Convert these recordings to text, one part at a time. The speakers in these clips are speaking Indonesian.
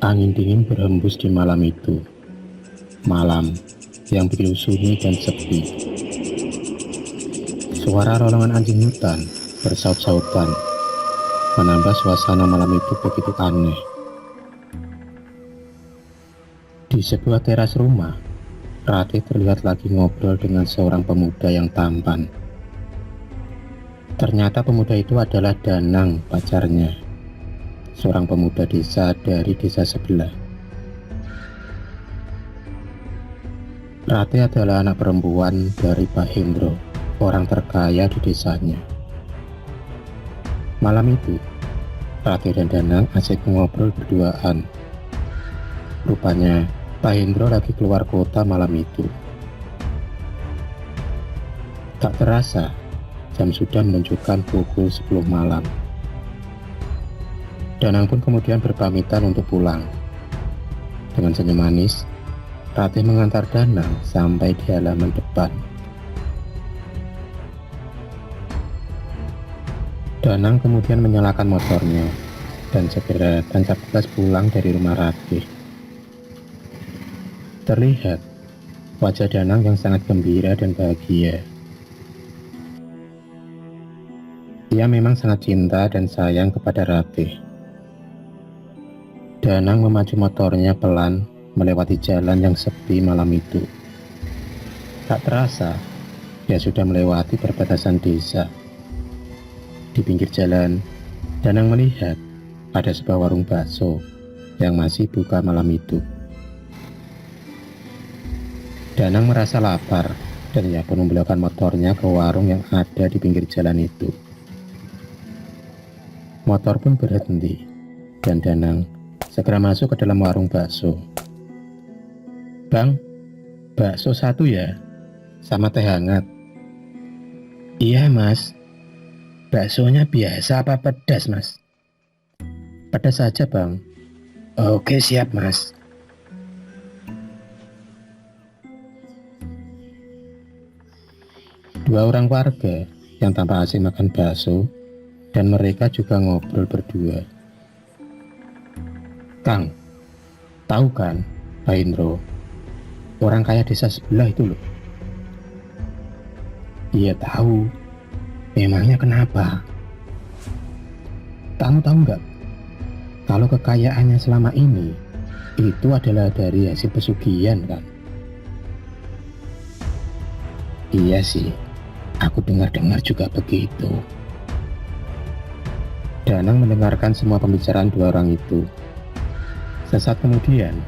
Angin dingin berhembus di malam itu. Malam yang begitu sunyi dan sepi. Suara rolongan anjing hutan bersaut-sautan menambah suasana malam itu begitu aneh. Di sebuah teras rumah, Ratih terlihat lagi ngobrol dengan seorang pemuda yang tampan. Ternyata pemuda itu adalah Danang, pacarnya, seorang pemuda desa dari desa sebelah. Ratih adalah anak perempuan dari Pak Hendro, orang terkaya di desanya. Malam itu, Ratih dan Danang asik ngobrol berduaan. Rupanya, Pak Hendro lagi keluar kota malam itu. Tak terasa, jam sudah menunjukkan pukul 10 malam. Danang pun kemudian berpamitan untuk pulang. Dengan senyum manis, Ratih mengantar Danang sampai di halaman depan. Danang kemudian menyalakan motornya dan segera tancap gas pulang dari rumah Ratih. Terlihat wajah Danang yang sangat gembira dan bahagia. Ia memang sangat cinta dan sayang kepada Ratih. Danang memacu motornya pelan melewati jalan yang sepi malam itu. Tak terasa, dia sudah melewati perbatasan desa. Di pinggir jalan, Danang melihat ada sebuah warung bakso yang masih buka malam itu. Danang merasa lapar dan ia pun membelokkan motornya ke warung yang ada di pinggir jalan itu. Motor pun berhenti dan Danang segera masuk ke dalam warung bakso. "Bang, bakso satu ya? Sama teh hangat." "Iya mas, baksonya biasa apa pedas mas?" "Pedas saja bang." "Oke siap mas." Dua orang warga yang tanpa asing makan bakso dan mereka juga ngobrol berdua. "Kang, tahu kan Pak Indro, orang kaya desa sebelah itu loh." "Iya tahu, memangnya kenapa?" "Kamu tahu nggak, kalau kekayaannya selama ini itu adalah dari hasil pesugihan kan?" "Iya sih, aku dengar-dengar juga begitu." Danang mendengarkan semua pembicaraan dua orang itu. Sesaat kemudian,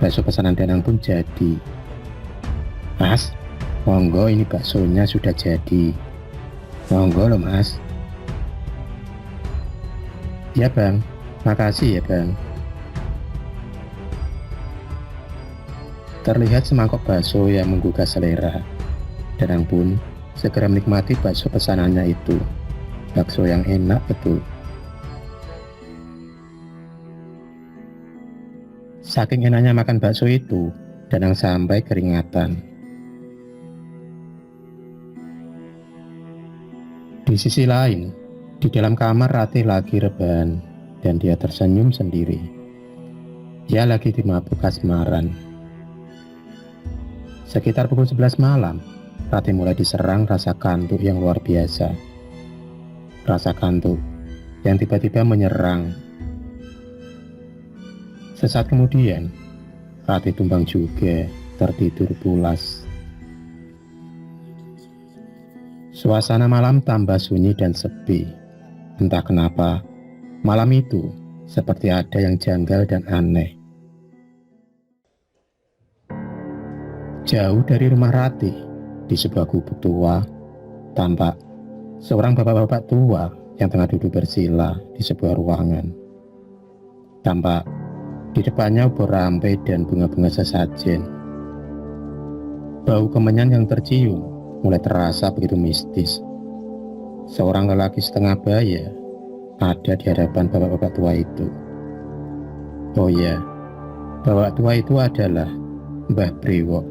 bakso pesanan Danang pun jadi. "Mas, monggo ini baksonya sudah jadi." "Monggo loh mas." "Ya bang, makasih ya bang." Terlihat semangkok bakso yang menggugah selera. Danang pun segera menikmati bakso pesanannya itu. Bakso yang enak betul. Saking enaknya makan bakso itu, Danang sampai keringatan. Di sisi lain, di dalam kamar Ratih lagi rebahan dan dia tersenyum sendiri. Dia lagi dimabuk kasmaran. Sekitar pukul 11 malam, Ratih mulai diserang rasa kantuk yang luar biasa. Rasa kantuk yang tiba-tiba menyerang. Sesaat kemudian, Ratih tumbang juga, tertidur pulas. Suasana malam tambah sunyi dan sepi. Entah kenapa, malam itu seperti ada yang janggal dan aneh. Jauh dari rumah Ratih, di sebuah gubuk tua, tampak seorang bapak-bapak tua yang tengah duduk bersila di sebuah ruangan. Tampak di depannya obor rampai dan bunga-bunga sesajen. Bau kemenyan yang tercium mulai terasa begitu mistis. Seorang lelaki setengah baya ada di hadapan bapak-bapak tua itu. Oh ya, bapak tua itu adalah Mbah Brewok.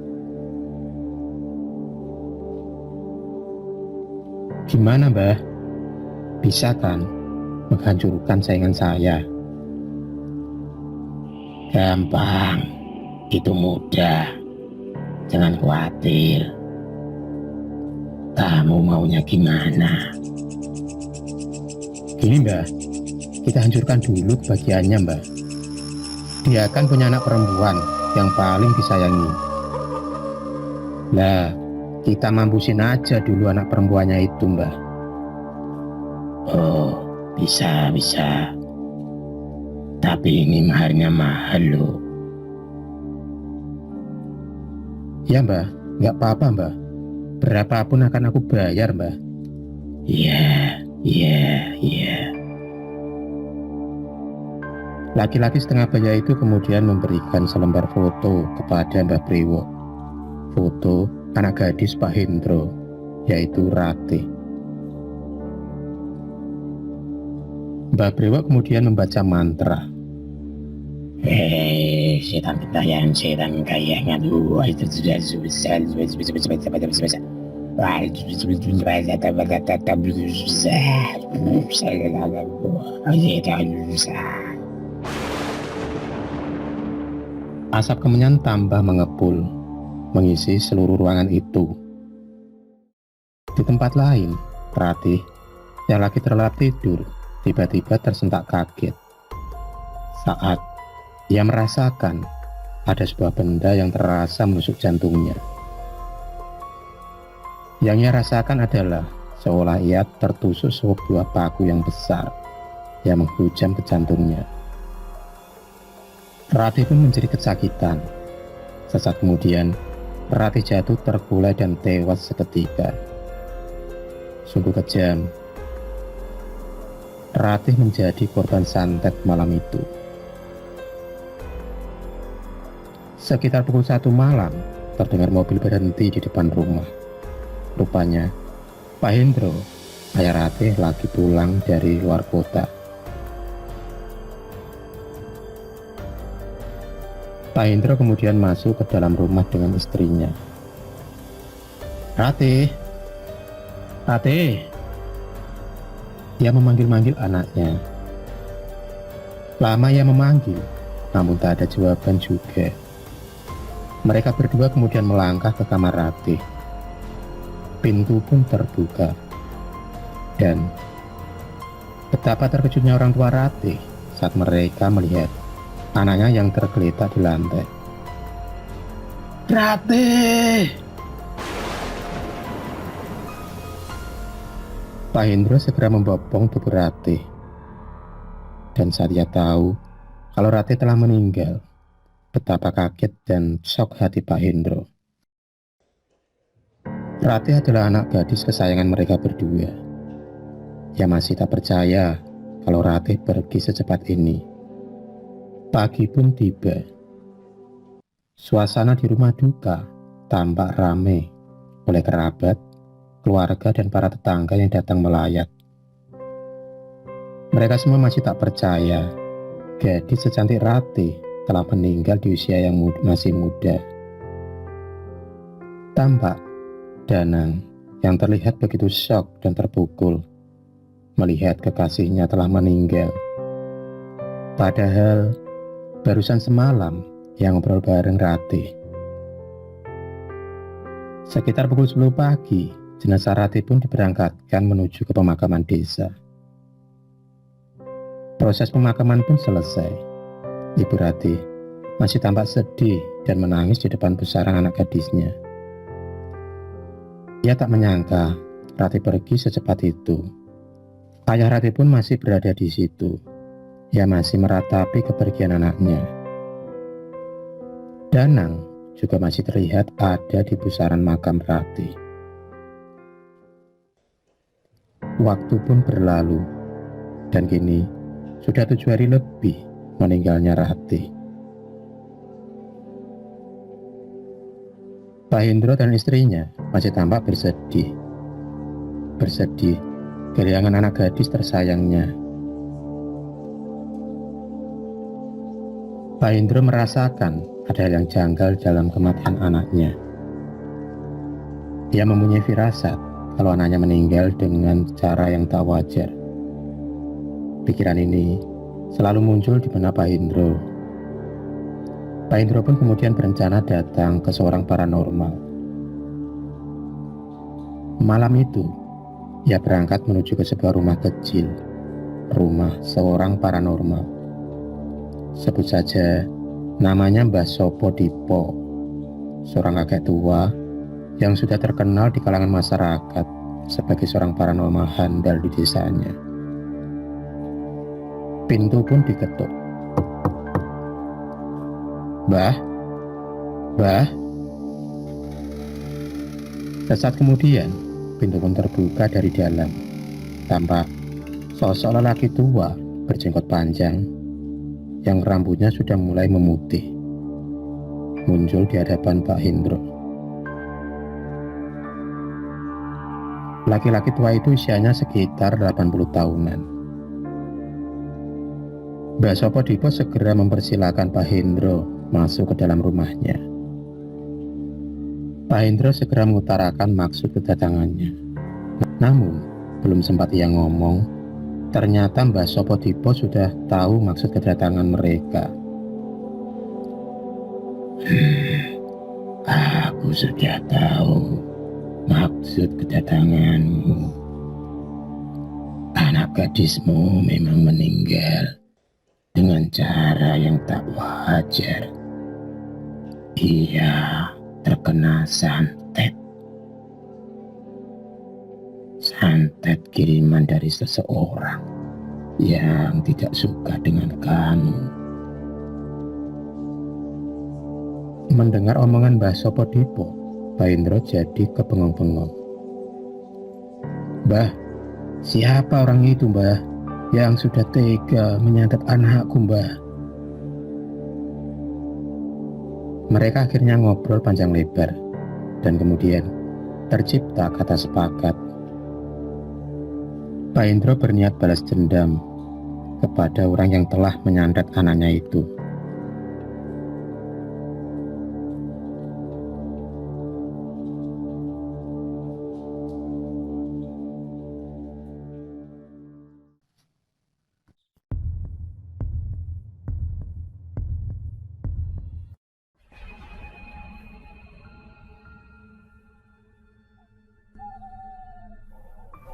"Gimana Mbah? Bisa kan menghancurkan saingan saya?" Gampang, itu mudah. Jangan khawatir. Kamu maunya gimana? Gini Mbah, kita hancurkan dulu kebahagiaannya Mbah. Dia kan punya anak perempuan yang paling disayangi. Nah, kita mampusin aja dulu anak perempuannya itu Mbah. Oh, bisa. Tapi ini maharnya mahal loh. Ya Mbah, nggak apa-apa Mbah. Berapapun akan aku bayar Mbah. Iya. Laki-laki setengah baya itu kemudian memberikan selembar foto kepada Mbah Priwo. Foto anak gadis Pak Hendro, yaitu Ratih. Mbah Priwo kemudian membaca mantra. Hei, setan kayangan, itu sudah sebesar. Asap kemenyan tambah mengepul, mengisi seluruh ruangan itu. Di tempat lain, Ratih yang lagi terlelap tidur tiba-tiba tersentak kaget saat ia merasakan ada sebuah benda yang terasa menusuk jantungnya. Yang ia rasakan adalah seolah ia tertusuk sebuah paku yang besar yang menghujam ke jantungnya. Ratih pun menjadi kesakitan. Sesaat kemudian, Ratih jatuh terkulai dan tewas seketika. Sungguh kejam. Ratih menjadi korban santet malam itu. Sekitar pukul 1 malam, terdengar mobil berhenti di depan rumah. Rupanya, Pak Hendro, ayah Ratih lagi pulang dari luar kota. Pak Hendro kemudian masuk ke dalam rumah dengan istrinya. Ratih. Ia memanggil-manggil anaknya. Lama ia memanggil, namun tak ada jawaban juga. Mereka berdua kemudian melangkah ke kamar Ratih. Pintu pun terbuka. Dan betapa terkejutnya orang tua Ratih saat mereka melihat anaknya yang tergeletak di lantai. Ratih! Pak Hendro segera membopong tubuh Ratih. Dan saat ia tahu kalau Ratih telah meninggal, betapa kaget dan shock hati Pak Hendro. Ratih adalah anak gadis kesayangan mereka berdua. Ia masih tak percaya kalau Ratih pergi secepat ini. Pagi pun tiba. Suasana di rumah duka tampak ramai oleh kerabat, keluarga, dan para tetangga yang datang melayat. Mereka semua masih tak percaya gadis secantik Ratih telah meninggal di usia yang masih muda. Tampak Danang yang terlihat begitu syok dan terpukul melihat kekasihnya telah meninggal. Padahal barusan semalam yang ngobrol bareng Ratih. Sekitar pukul 10 pagi, jenazah Ratih pun diberangkatkan menuju ke pemakaman desa. Proses pemakaman pun selesai. Ibu Ratih masih tampak sedih dan menangis di depan pusaran anak gadisnya. Ia tak menyangka Ratih pergi secepat itu. Ayah Ratih pun masih berada di situ. Ia masih meratapi kepergian anaknya. Danang juga masih terlihat ada di pusaran makam Ratih. Waktu pun berlalu, dan kini sudah 7 hari lebih meninggalnya Ratih. Pak Hendro dan istrinya masih tampak bersedih. Bersedih kehilangan anak gadis tersayangnya. Pak Hendro merasakan ada hal yang janggal dalam kematian anaknya. Ia mempunyai firasat kalau anaknya meninggal dengan cara yang tak wajar. Pikiran ini selalu muncul di benak Pak Hendro. Pak Indro pun kemudian berencana datang ke seorang paranormal. Malam itu, ia berangkat menuju ke sebuah rumah kecil, rumah seorang paranormal. Sebut saja namanya Mbah Sopo Dipo, seorang kakek tua yang sudah terkenal di kalangan masyarakat sebagai seorang paranormal handal di desanya. Pintu pun diketuk. "Mbah, Mbah." Sesaat kemudian, pintu pun terbuka dari dalam. Tampak sosok lelaki tua berjenggot panjang yang rambutnya sudah mulai memutih muncul di hadapan Pak Hendro. Laki-laki tua itu usianya sekitar 80 tahunan. Mbak Sopo Dipo segera mempersilahkan Pak Hendro masuk ke dalam rumahnya. Pak Hendro segera mengutarakan maksud kedatangannya. Namun, belum sempat ia ngomong, ternyata Mbak Sopo Dipo sudah tahu maksud kedatangan mereka. "Aku sudah tahu maksud kedatanganmu. Anak gadismu memang meninggal dengan cara yang tak wajar. Ia terkena santet. Santet kiriman dari seseorang yang tidak suka dengan kamu." Mendengar omongan Mbah Sopo Dipo, Pak Indro jadi kebengong-bengong. "Mbah, siapa orang itu, Mbah, yang sudah tega menyantet anakku, Mbah?" Mereka akhirnya ngobrol panjang lebar, dan kemudian tercipta kata sepakat. Pak Indro berniat balas dendam kepada orang yang telah menyantet anaknya itu.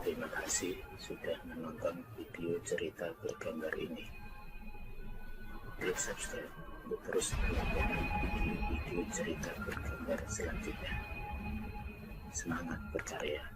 Terima kasih sudah menonton video cerita bergambar ini. Klik subscribe untuk terus mendapatkan video-video cerita bergambar selanjutnya. Semangat berkarya.